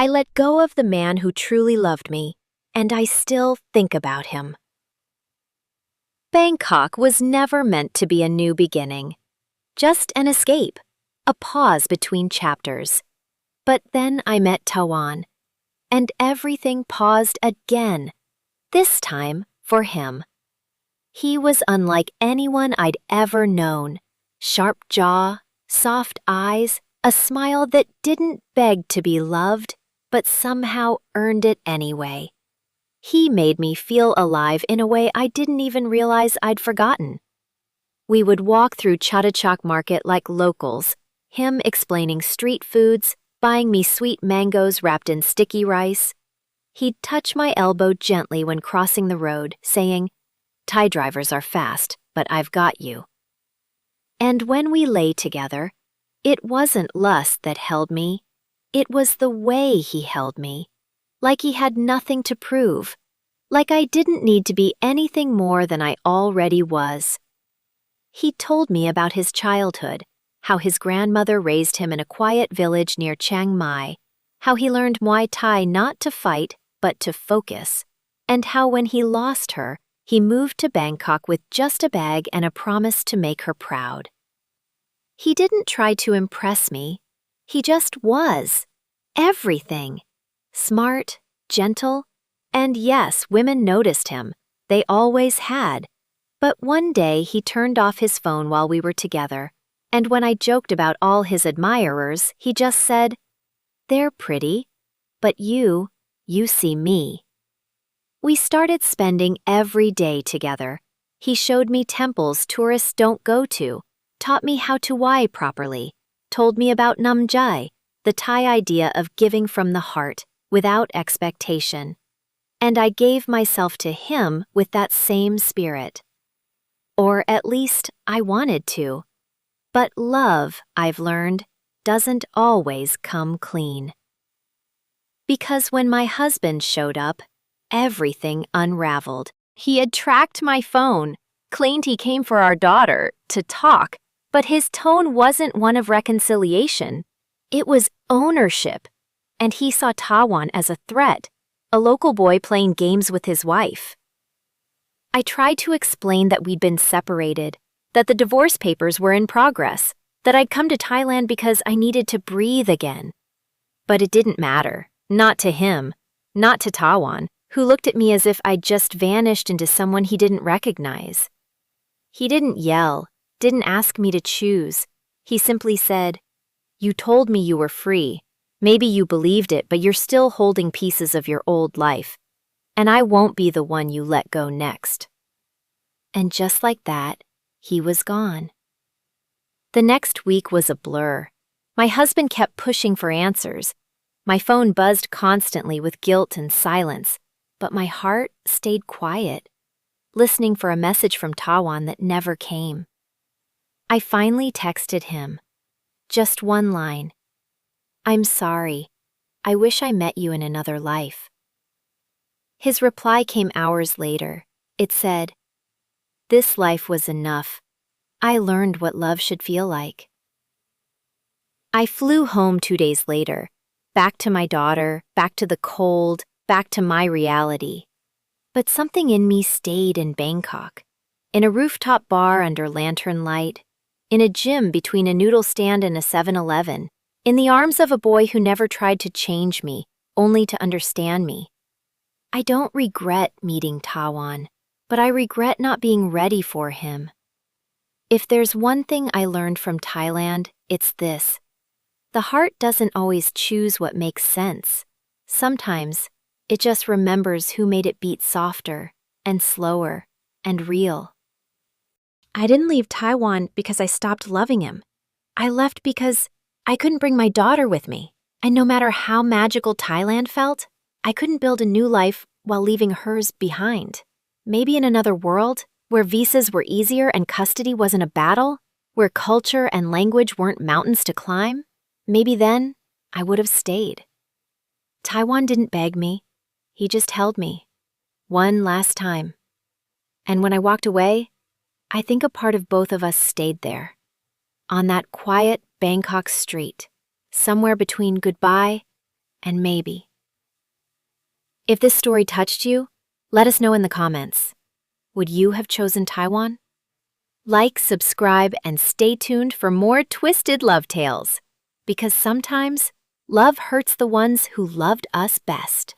I let go of the man who truly loved me, and I still think about him. Bangkok was never meant to be a new beginning, just an escape, a pause between chapters. But then I met Tawan, and everything paused again, this time for him. He was unlike anyone I'd ever known. Sharp jaw, soft eyes, a smile that didn't beg to be loved, but somehow earned it anyway. He made me feel alive in a way I didn't even realize I'd forgotten. We would walk through Chatuchak Market like locals, him explaining street foods, buying me sweet mangoes wrapped in sticky rice. He'd touch my elbow gently when crossing the road, saying, "Thai drivers are fast, but I've got you." And when we lay together, it wasn't lust that held me. It was the way he held me, like he had nothing to prove, like I didn't need to be anything more than I already was. He told me about his childhood, how his grandmother raised him in a quiet village near Chiang Mai, how he learned Muay Thai not to fight, but to focus, and how when he lost her, he moved to Bangkok with just a bag and a promise to make her proud. He didn't try to impress me. He just was. Everything. Smart, gentle, and yes, women noticed him. They always had. But one day he turned off his phone while we were together, and when I joked about all his admirers, he just said, "They're pretty, but you see me." We started spending every day together. He showed me temples tourists don't go to, taught me how to Wai properly, told me about Namjai, the Thai idea of giving from the heart, without expectation. And I gave myself to him with that same spirit. Or at least I wanted to. But love, I've learned, doesn't always come clean. Because when my husband showed up, everything unraveled. He had tracked my phone, claimed he came for our daughter, to talk, but his tone wasn't one of reconciliation. It was ownership, and he saw Tawan as a threat, a local boy playing games with his wife. I tried to explain that we'd been separated, that the divorce papers were in progress, that I'd come to Thailand because I needed to breathe again. But it didn't matter, not to him, not to Tawan, who looked at me as if I'd just vanished into someone he didn't recognize. He didn't yell, didn't ask me to choose. He simply said, "You told me you were free. Maybe you believed it, but you're still holding pieces of your old life. And I won't be the one you let go next." And just like that, he was gone. The next week was a blur. My husband kept pushing for answers. My phone buzzed constantly with guilt and silence, but my heart stayed quiet, listening for a message from Tawan that never came. I finally texted him. Just one line. "I'm sorry. I wish I met you in another life." His reply came hours later. It said, "This life was enough. I learned what love should feel like." I flew home 2 days later, back to my daughter, back to the cold, back to my reality. But something in me stayed in Bangkok, in a rooftop bar under lantern light, in a gym between a noodle stand and a 7-Eleven, in the arms of a boy who never tried to change me, only to understand me. I don't regret meeting Tawan, but I regret not being ready for him. If there's one thing I learned from Thailand, it's this. The heart doesn't always choose what makes sense. Sometimes, it just remembers who made it beat softer and slower and real. I didn't leave Tawan because I stopped loving him. I left because I couldn't bring my daughter with me. And no matter how magical Thailand felt, I couldn't build a new life while leaving hers behind. Maybe in another world, where visas were easier and custody wasn't a battle, where culture and language weren't mountains to climb, maybe then I would have stayed. Tawan didn't beg me. He just held me. One last time. And when I walked away, I think a part of both of us stayed there. On that quiet Bangkok street, somewhere between goodbye and maybe. If this story touched you, let us know in the comments. Would you have chosen Taiwan? Like, subscribe, and stay tuned for more twisted love tales. Because sometimes, love hurts the ones who loved us best.